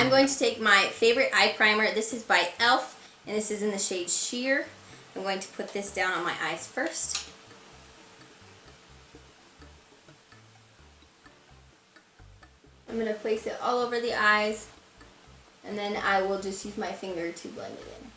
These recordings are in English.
I'm going to take my favorite eye primer. This is by e.l.f. and this is in the shade Sheer. I'm going to put this down on my eyes first. I'm going to place it all over the eyes, and then I will just use my finger to blend it in.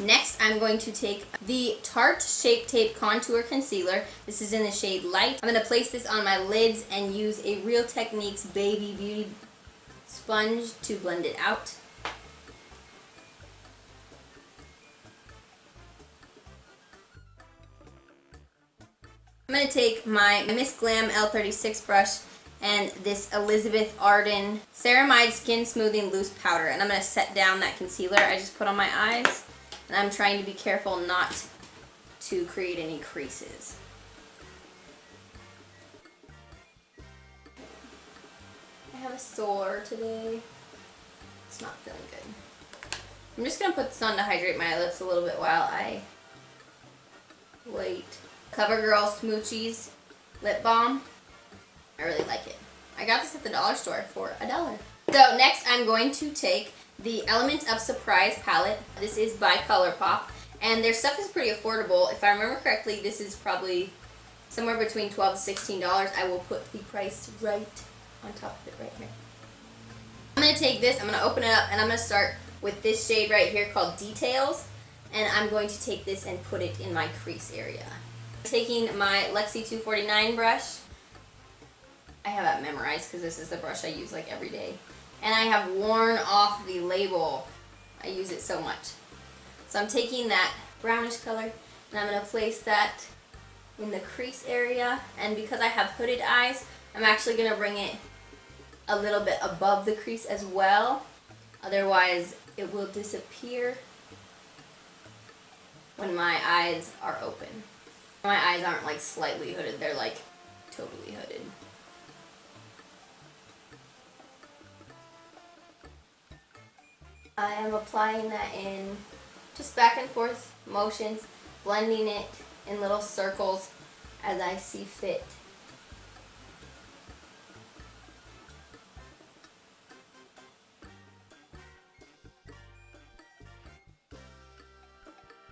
Next, I'm going to take the Tarte Shape Tape Contour Concealer. This is in the shade Light. I'm going to place this on my lids and use a Real Techniques Baby Beauty sponge to blend it out. I'm going to take my Miss Glam L36 brush and this Elizabeth Arden Ceremide Skin Smoothing Loose Powder, and I'm going to set down that concealer I just put on my eyes, and I'm trying to be careful not to create any creases. I have a sore today. It's not feeling good. I'm just going to put this on to hydrate my lips a little bit while I wait. CoverGirl Smoochies Lip Balm. I really like it. I got this at the dollar store for $1. So next I'm going to take the Element of Surprise palette. This is by Colorpop, and their stuff is pretty affordable. If I remember correctly, this is probably somewhere between $12 to $16. I will put the price right on top of it right here. I'm going to take this, I'm going to open it up, and I'm going to start with this shade right here called Details, and I'm going to take this and put it in my crease area. Taking my Lexi 249 brush, I have that memorized because this is the brush I use like every day, and I have worn off the label. I use it so much. So I'm taking that brownish color and I'm going to place that in the crease area, and because I have hooded eyes, I'm actually going to bring it a little bit above the crease as well, otherwise it will disappear when my eyes are open. My eyes aren't like slightly hooded, they're like totally hooded. I am applying that in just back and forth motions, blending it in little circles as I see fit.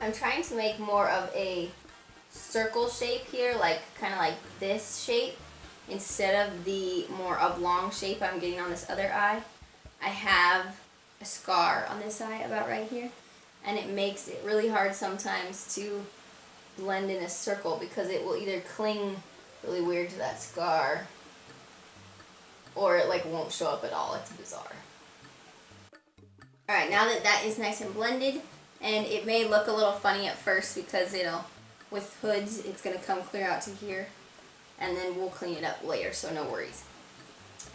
I'm trying to make more of a circle shape here, like kind of like this shape, instead of the more oblong shape I'm getting on this other eye. I have a scar on this eye about right here, and it makes it really hard sometimes to blend in a circle because it will either cling really weird to that scar or it like won't show up at all. It's bizarre. Alright, now that that is nice and blended, and it may look a little funny at first because with hoods it's going to come clear out to here, and then we'll clean it up later, so no worries.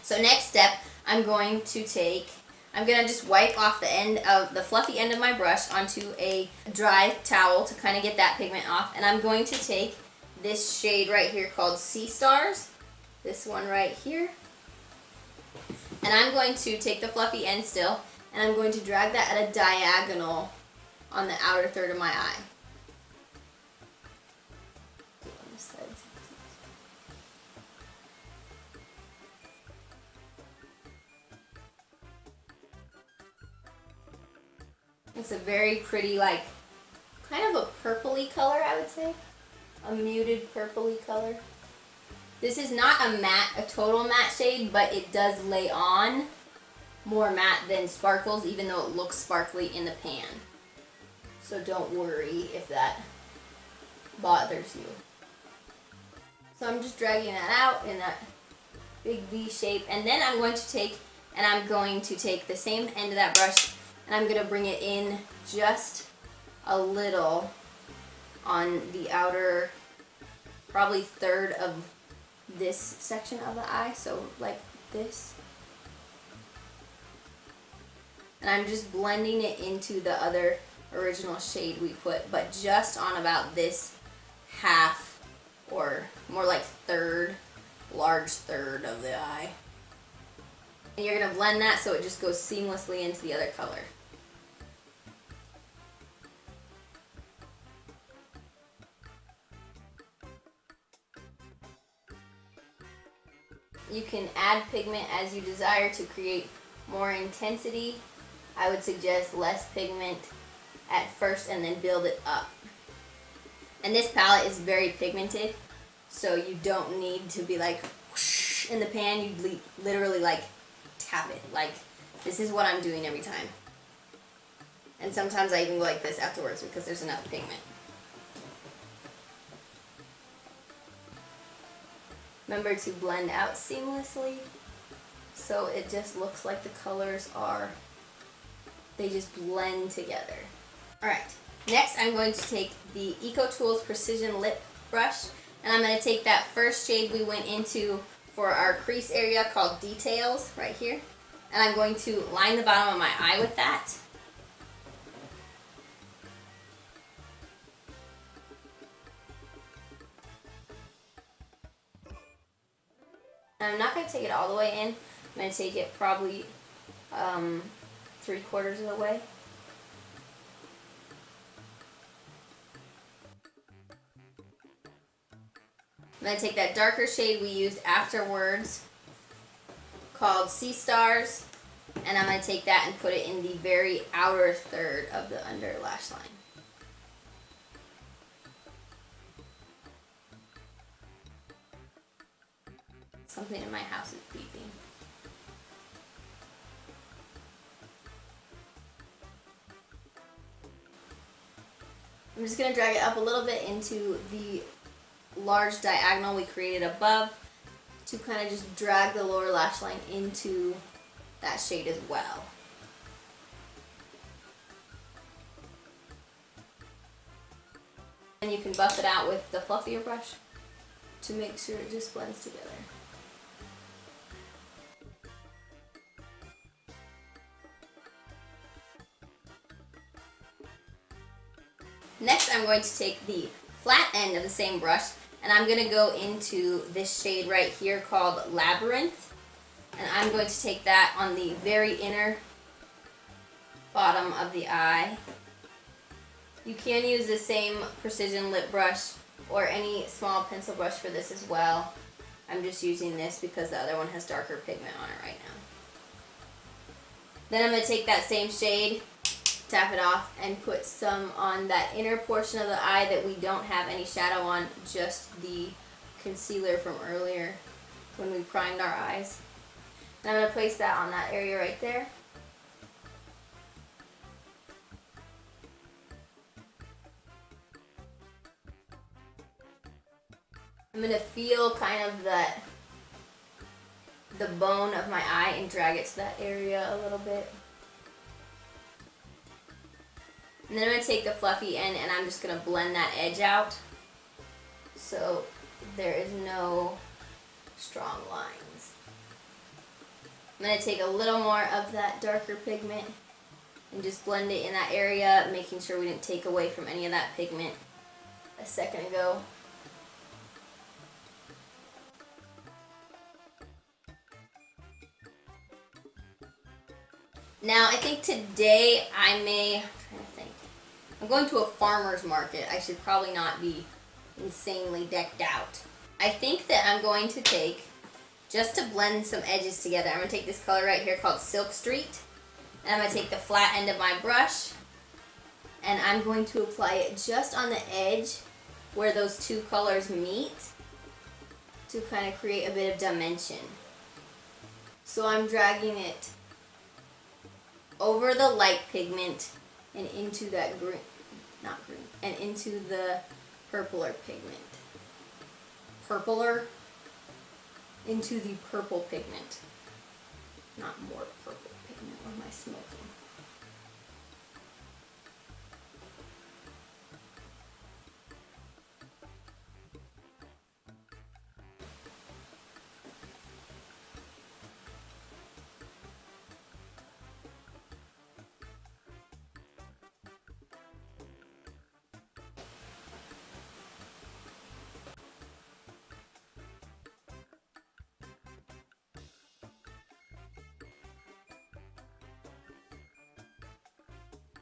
So next step, I'm going to just wipe off the end of the fluffy end of my brush onto a dry towel to kind of get that pigment off, and I'm going to take this shade right here called Sea Stars, this one right here, and I'm going to take the fluffy end still, and I'm going to drag that at a diagonal on the outer third of my eye. It's a very pretty, like, kind of a purpley color, I would say. A muted purpley color. This is not a total matte shade, but it does lay on more matte than sparkles, even though it looks sparkly in the pan. So don't worry if that bothers you. So I'm just dragging that out in that big V shape, and then I'm going to take the same end of that brush, and I'm going to bring it in just a little on the outer, probably third of this section of the eye, so like this. And I'm just blending it into the other original shade we put, but just on about this half, or more like large third of the eye. And you're going to blend that so it just goes seamlessly into the other color. You can add pigment as you desire to create more intensity. I would suggest less pigment at first and then build it up. And this palette is very pigmented, so you don't need to be like whoosh in the pan. You literally like tap it. Like, this is what I'm doing every time. And sometimes I even go like this afterwards because there's enough pigment. Remember to blend out seamlessly so it just looks like the colors they just blend together. Alright, next I'm going to take the EcoTools Precision Lip Brush, and I'm going to take that first shade we went into for our crease area called Details right here, and I'm going to line the bottom of my eye with that. I'm not going to take it all the way in. I'm going to take it probably 3/4 of the way. I'm going to take that darker shade we used afterwards called Sea Stars, and I'm going to take that and put it in the very outer third of the under lash line. Something in my house is beeping. I'm just going to drag it up a little bit into the large diagonal we created above to kind of just drag the lower lash line into that shade as well. And you can buff it out with the fluffier brush to make sure it just blends together. Next, I'm going to take the flat end of the same brush, and I'm going to go into this shade right here called Labyrinth, and I'm going to take that on the very inner bottom of the eye. You can use the same precision lip brush or any small pencil brush for this as well. I'm just using this because the other one has darker pigment on it right now. Then I'm going to take that same shade, tap it off, and put some on that inner portion of the eye that we don't have any shadow on, just the concealer from earlier when we primed our eyes. And I'm going to place that on that area right there. I'm going to feel kind of the bone of my eye and drag it to that area a little bit. And then I'm going to take the fluffy end and I'm just going to blend that edge out so there is no strong lines. I'm going to take a little more of that darker pigment and just blend it in that area, making sure we didn't take away from any of that pigment a second ago. Now, I think today I'm going to a farmer's market. I should probably not be insanely decked out. I think that I'm going to take, just to blend some edges together, I'm going to take this color right here called Silk Street. And I'm going to take the flat end of my brush and I'm going to apply it just on the edge where those two colors meet to kind of create a bit of dimension. So I'm dragging it over the light pigment and into that green, and into the purpler pigment. Into the purple pigment. Not more purple pigment. What am I smoking?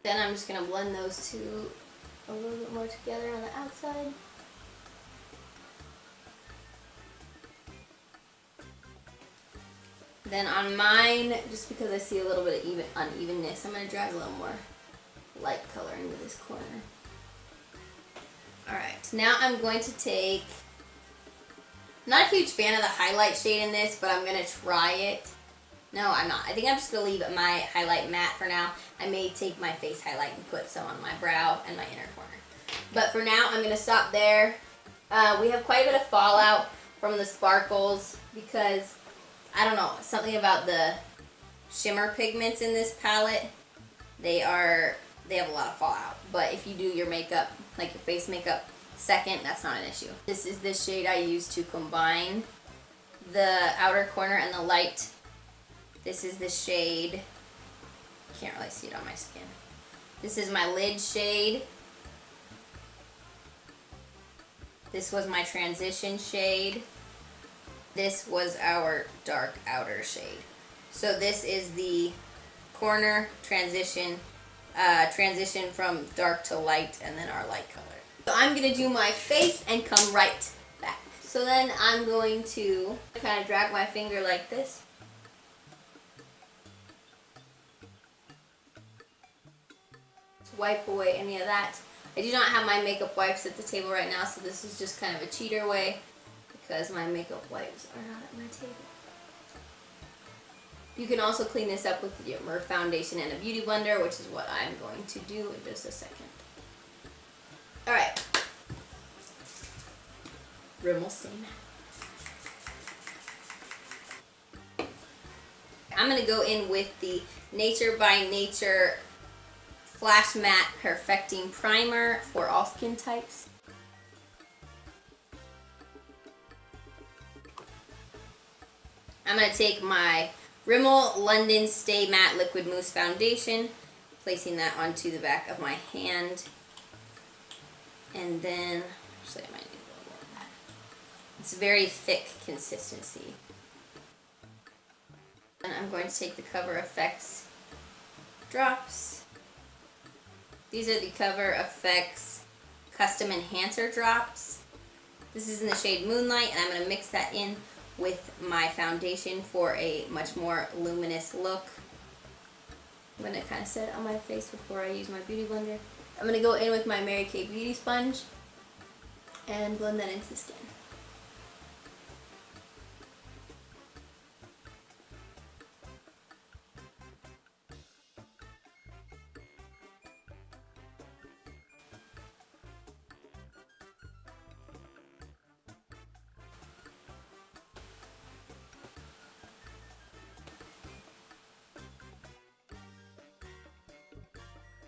Then I'm just going to blend those two a little bit more together on the outside. Then on mine, just because I see a little bit of unevenness, I'm going to drag a little more light color into this corner. Alright, now I'm going to take, I'm not a huge fan of the highlight shade in this, but I'm going to try it. No, I'm not. I think I'm just going to leave my highlight matte for now. I may take my face highlight and put some on my brow and my inner corner. But for now, I'm going to stop there. We have quite a bit of fallout from the sparkles because, I don't know, something about the shimmer pigments in this palette. They have a lot of fallout. But if you do your makeup, like your face makeup, second, that's not an issue. This is the shade I use to combine the outer corner and the light. This is the shade, can't really see it on my skin. This is my lid shade. This was my transition shade. This was our dark outer shade. So this is the corner transition, transition from dark to light, and then our light color. So I'm gonna do my face and come right back. So then I'm going to kind of drag my finger like this. Wipe away any of that. I do not have my makeup wipes at the table right now, so this is just kind of a cheater way because my makeup wipes are not at my table. You can also clean this up with your Murph foundation and a beauty blender, which is what I'm going to do in just a second. Alright. Rimmel Stay Matte. I'm going to go in with the Nature by Nature Flash Matte Perfecting Primer for all skin types. I'm going to take my Rimmel London Stay Matte Liquid Mousse Foundation, placing that onto the back of my hand. And then, actually I might need a little more of that. It's a very thick consistency. And I'm going to take the Cover FX drops. These are the Cover FX Custom Enhancer drops. This is in the shade Moonlight, and I'm going to mix that in with my foundation for a much more luminous look. I'm going to kind of set it on my face before I use my beauty blender. I'm going to go in with my Mary Kay Beauty Sponge and blend that into the skin.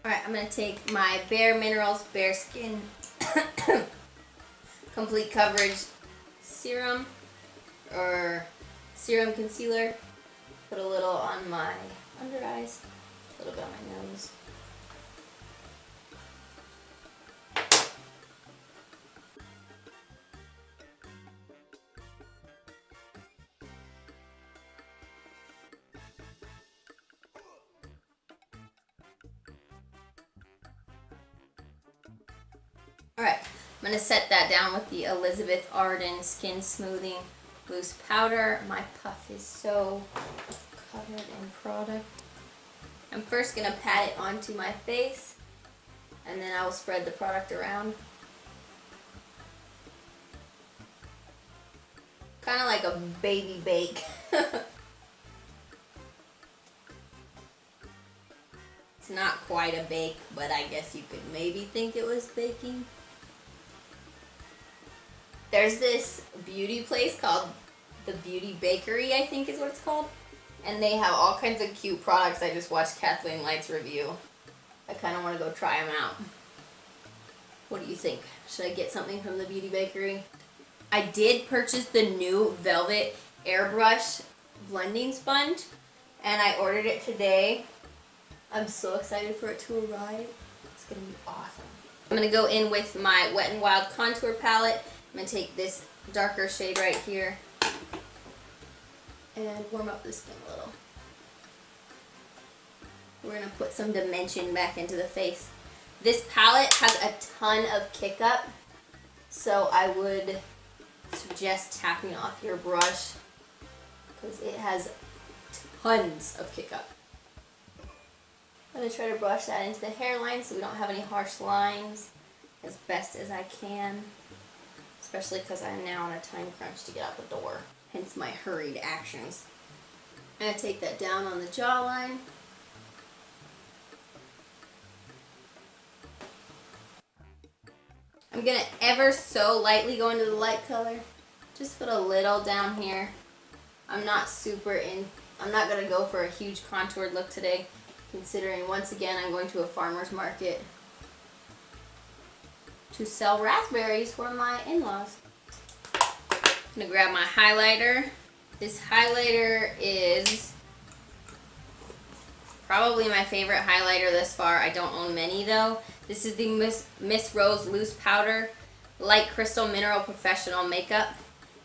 Alright, I'm going to take my Bare Minerals Bare Skin Complete Coverage Serum, or Serum Concealer. Put a little on my under eyes, a little bit on my nose. Alright, I'm going to set that down with the Elizabeth Arden Skin Smoothing Loose Powder. My puff is so covered in product. I'm first going to pat it onto my face, and then I will spread the product around. Kind of like a baby bake. It's not quite a bake, but I guess you could maybe think it was baking. There's this beauty place called the Beauty Bakery, I think is what it's called. And they have all kinds of cute products. I just watched Kathleen Light's review. I kind of want to go try them out. What do you think? Should I get something from the Beauty Bakery? I did purchase the new Velvet Airbrush blending sponge, and I ordered it today. I'm so excited for it to arrive. It's going to be awesome. I'm going to go in with my Wet n Wild contour palette. I'm going to take this darker shade right here and warm up the skin a little. We're going to put some dimension back into the face. This palette has a ton of kick up, so I would suggest tapping off your brush because it has tons of kick up. I'm going to try to brush that into the hairline so we don't have any harsh lines as best as I can. Especially because I'm now on a time crunch to get out the door. Hence my hurried actions. I'm going to take that down on the jawline. I'm going to ever so lightly go into the light color. Just put a little down here. I'm not going to go for a huge contoured look today, considering once again I'm going to a farmer's market to sell raspberries for my in-laws. I'm going to grab my highlighter. This highlighter is probably my favorite highlighter thus far. I don't own many though. This is the Miss Rose Loose Powder Light Crystal Mineral Professional Makeup.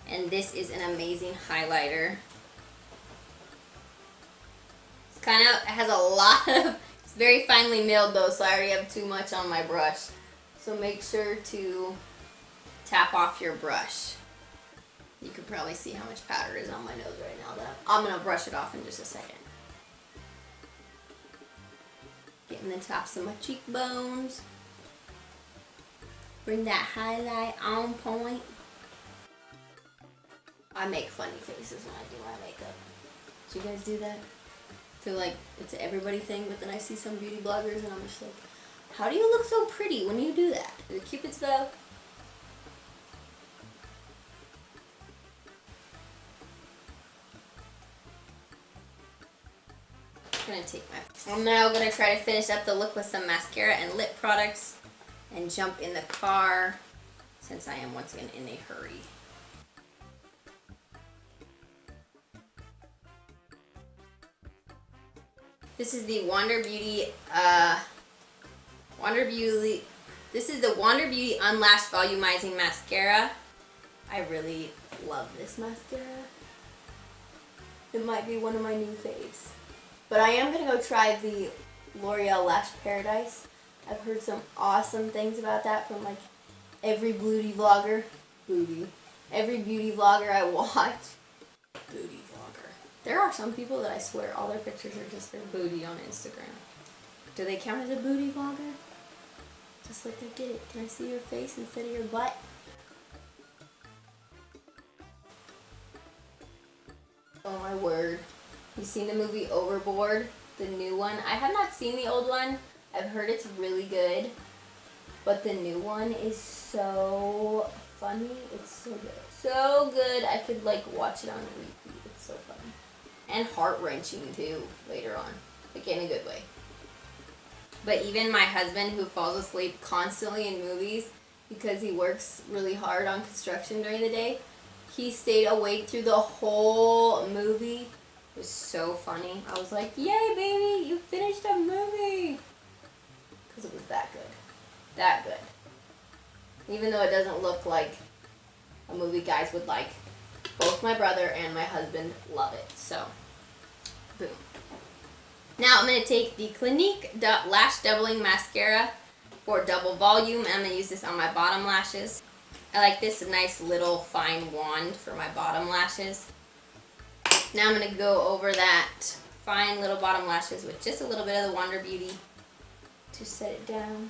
And this is an amazing highlighter. It's kind of, it has a lot of, it's very finely milled though, so I already have too much on my brush. So make sure to tap off your brush. You can probably see how much powder is on my nose right now. I'm going to brush it off in just a second. Getting the tops of my cheekbones. Bring that highlight on point. I make funny faces when I do my makeup. Do you guys do that? I feel like it's an everybody thing, but then I see some beauty bloggers and I'm just like, how do you look so pretty when you do that? Is it Cupid's bow? I'm now going to try to finish up the look with some mascara and lip products and jump in the car since I am once again in a hurry. This is the Wander Beauty this is the Wander Beauty Unlashed Volumizing Mascara. I really love this mascara. It might be one of my new faves. But I am going to go try the L'Oreal Lash Paradise. I've heard some awesome things about that from like every beauty vlogger. Every beauty vlogger I watch. Booty vlogger. There are some people that I swear all their pictures are just their booty on Instagram. Do they count as a booty vlogger? Just like I did it. Can I see your face instead of your butt? Oh my word. You seen the movie Overboard? The new one? I have not seen the old one. I've heard it's really good. But the new one is so funny. It's so good. So good. I could like watch it on repeat. It's so funny. And heart-wrenching too, later on. Like in a good way. But even my husband, who falls asleep constantly in movies because he works really hard on construction during the day, he stayed awake through the whole movie. It was so funny. I was like, yay baby, you finished a movie! Because it was that good. That good. Even though it doesn't look like a movie guys would like, both my brother and my husband love it. So, boom. Now I'm going to take the Clinique Lash Doubling Mascara for double volume. And I'm going to use this on my bottom lashes. I like this nice little fine wand for my bottom lashes. Now I'm going to go over that fine little bottom lashes with just a little bit of the Wander Beauty to set it down.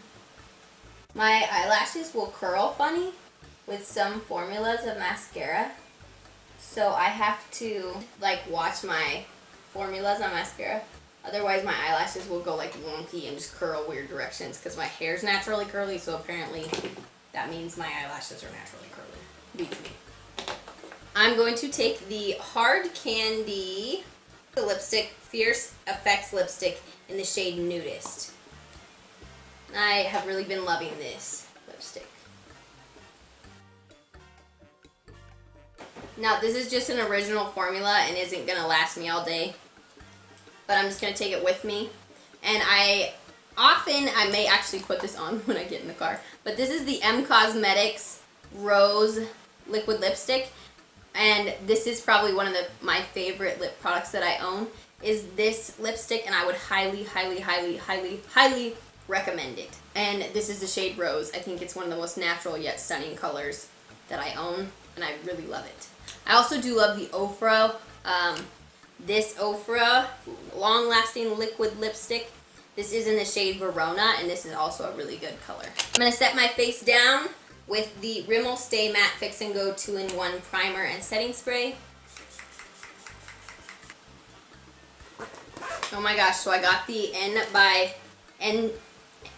My eyelashes will curl funny with some formulas of mascara. So I have to like watch my formulas on mascara. Otherwise my eyelashes will go like wonky and just curl weird directions because my hair's naturally curly, so apparently that means my eyelashes are naturally curly. Beats me. I'm going to take the Hard Candy lipstick, Fierce Effects lipstick in the shade Nudist. I have really been loving this lipstick. Now this is just an original formula and isn't going to last me all day. But I'm just going to take it with me. And I may actually put this on when I get in the car. But this is the M Cosmetics Rose Liquid Lipstick. And this is probably one of my favorite lip products that I own, is this lipstick, and I would highly, highly, highly, highly, highly recommend it. And this is the shade Rose. I think it's one of the most natural yet stunning colors that I own, and I really love it. I also do love the Ofra this Ofra long-lasting liquid lipstick. This is in the shade Verona, and this is also a really good color. I'm going to set my face down with the Rimmel Stay Matte Fix and Go 2-in-1 Primer and Setting Spray. Oh my gosh, so I got the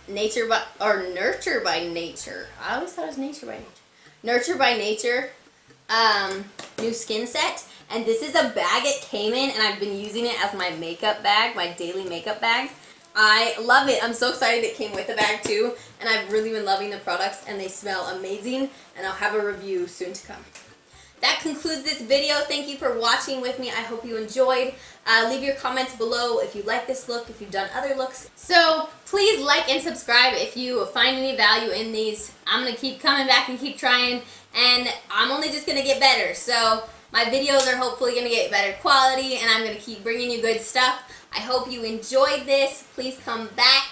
Nurture by Nature. I always thought it was Nature by Nature. Nurture by Nature new skin set. And this is a bag it came in, and I've been using it as my makeup bag, my daily makeup bag. I love it. I'm so excited it came with the bag too, and I've really been loving the products, and they smell amazing, and I'll have a review soon to come. That concludes this video. Thank you for watching with me. I hope you enjoyed. Leave your comments below if you like this look, if you've done other looks. So please like and subscribe if you find any value in these. I'm going to keep coming back and keep trying, and I'm only just going to get better. So my videos are hopefully going to get better quality, and I'm going to keep bringing you good stuff. I hope you enjoyed this. Please come back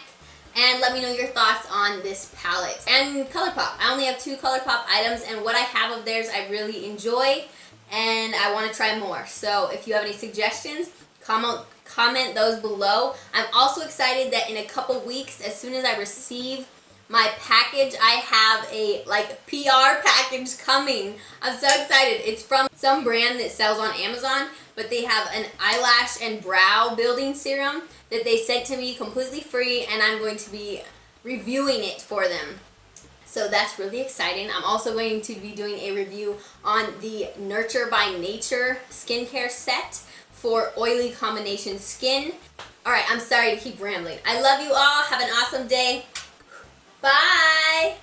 and let me know your thoughts on this palette. And Colorpop. I only have 2 Colorpop items, and what I have of theirs I really enjoy, and I want to try more. So if you have any suggestions, comment those below. I'm also excited that in a couple weeks, as soon as I receive my package, I have a PR package coming. I'm so excited. It's from some brand that sells on Amazon, but they have an eyelash and brow building serum that they sent to me completely free, and I'm going to be reviewing it for them. So that's really exciting. I'm also going to be doing a review on the Nurture by Nature skincare set for oily combination skin. Alright, I'm sorry to keep rambling. I love you all. Have an awesome day. Bye!